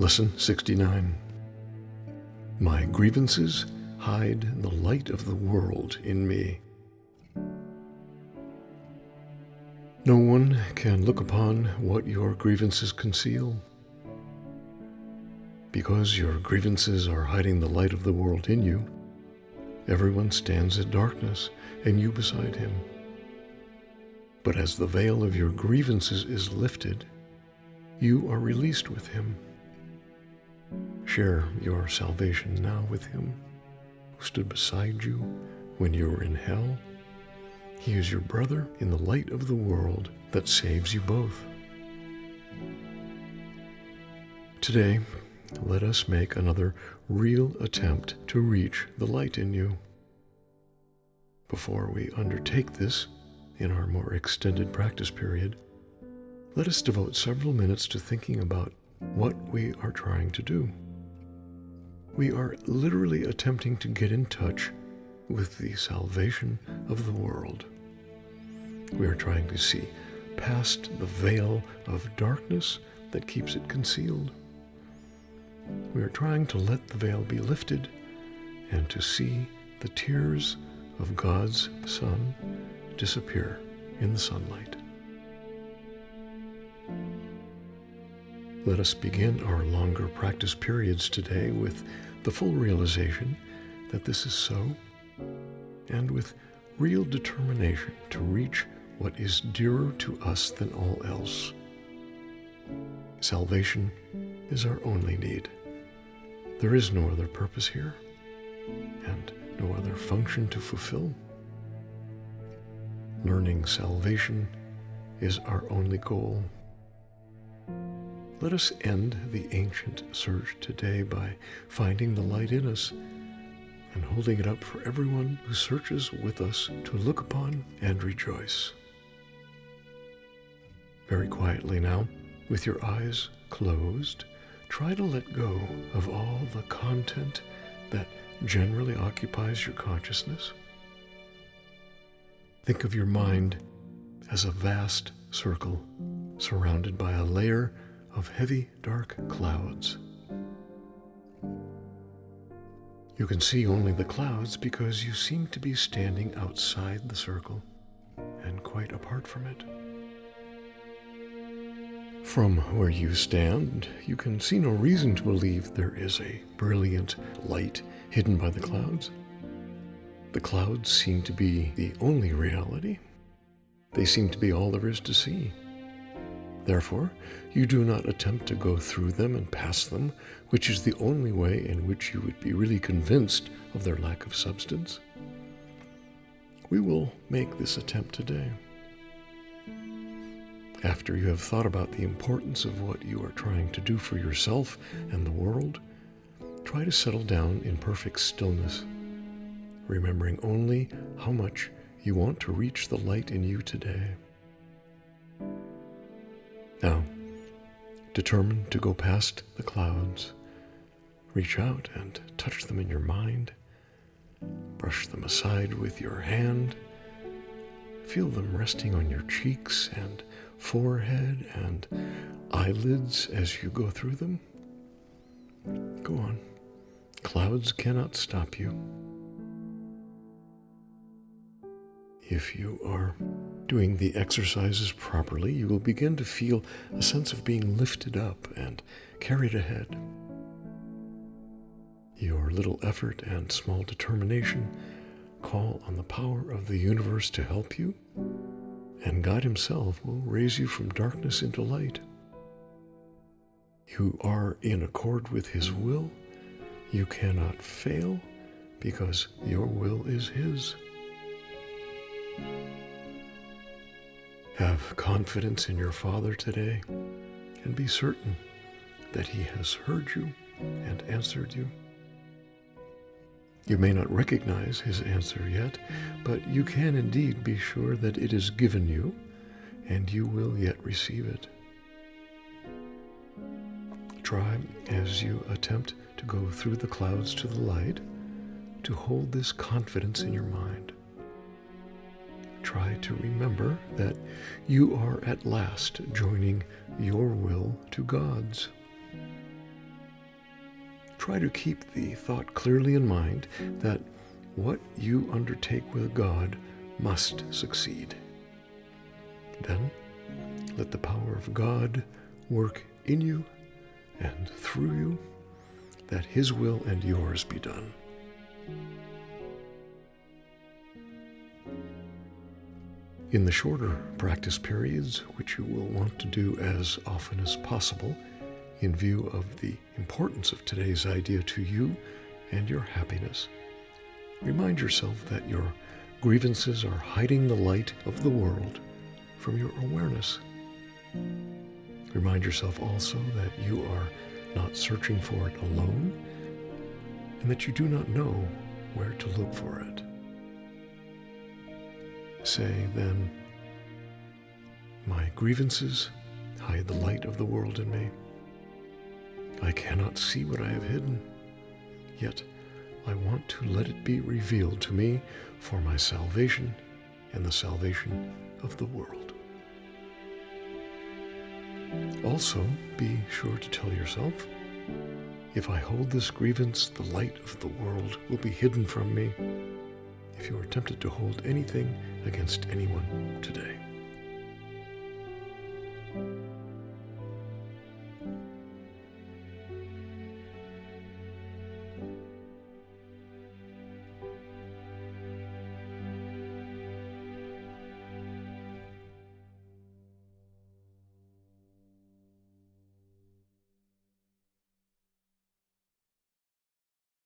Lesson 69. My grievances hide the light of the world in me. No one can look upon what your grievances conceal. Because your grievances are hiding the light of the world in you, everyone stands in darkness, and you beside him. But as the veil of your grievances is lifted, you are released with him. Share your salvation now with him who stood beside you when you were in hell. He is your brother in the light of the world that saves you both. Today, let us make another real attempt to reach the light in you. Before we undertake this in our more extended practice period, let us devote several minutes to thinking about what we are trying to do. We are literally attempting to get in touch with the salvation of the world. We are trying to see past the veil of darkness that keeps it concealed. We are trying to let the veil be lifted and to see the tears of God's Son disappear in the sunlight. Let us begin our longer practice periods today with the full realization that this is so, and with real determination to reach what is dearer to us than all else. Salvation is our only need. There is no other purpose here, and no other function to fulfill. Learning salvation is our only goal. Let us end the ancient search today by finding the light in us and holding it up for everyone who searches with us to look upon and rejoice. Very quietly now, with your eyes closed, try to let go of all the content that generally occupies your consciousness. Think of your mind as a vast circle surrounded by a layer of heavy, dark clouds. You can see only the clouds because you seem to be standing outside the circle and quite apart from it. From where you stand, you can see no reason to believe there is a brilliant light hidden by the clouds. The clouds seem to be the only reality. They seem to be all there is to see. Therefore, you do not attempt to go through them and pass them, which is the only way in which you would be really convinced of their lack of substance. We will make this attempt today. After you have thought about the importance of what you are trying to do for yourself and the world, try to settle down in perfect stillness, remembering only how much you want to reach the light in you today. Now, determine to go past the clouds. Reach out and touch them in your mind. Brush them aside with your hand. Feel them resting on your cheeks and forehead and eyelids as you go through them. Go on. Clouds cannot stop you. If you are doing the exercises properly, you will begin to feel a sense of being lifted up and carried ahead. Your little effort and small determination call on the power of the universe to help you, and God Himself will raise you from darkness into light. You are in accord with His will. You cannot fail because your will is His. Have confidence in your Father today, and be certain that He has heard you and answered you. You may not recognize His answer yet, but you can indeed be sure that it is given you, and you will yet receive it. Try, as you attempt to go through the clouds to the light, to hold this confidence in your mind. Try to remember that you are at last joining your will to God's. try to keep the thought clearly in mind that what you undertake with God must succeed. Then, let the power of God work in you and through you, that His will and yours be done. In the shorter practice periods, which you will want to do as often as possible, in view of the importance of today's idea to you and your happiness, remind yourself that your grievances are hiding the light of the world from your awareness. Remind yourself also that you are not searching for it alone, and that you do not know where to look for it. Say then, my grievances hide the light of the world in me. I cannot see what I have hidden, yet I want to let it be revealed to me for my salvation and the salvation of the world. Also, be sure to tell yourself, if I hold this grievance, the light of the world will be hidden from me. If you are tempted to hold anything against anyone today.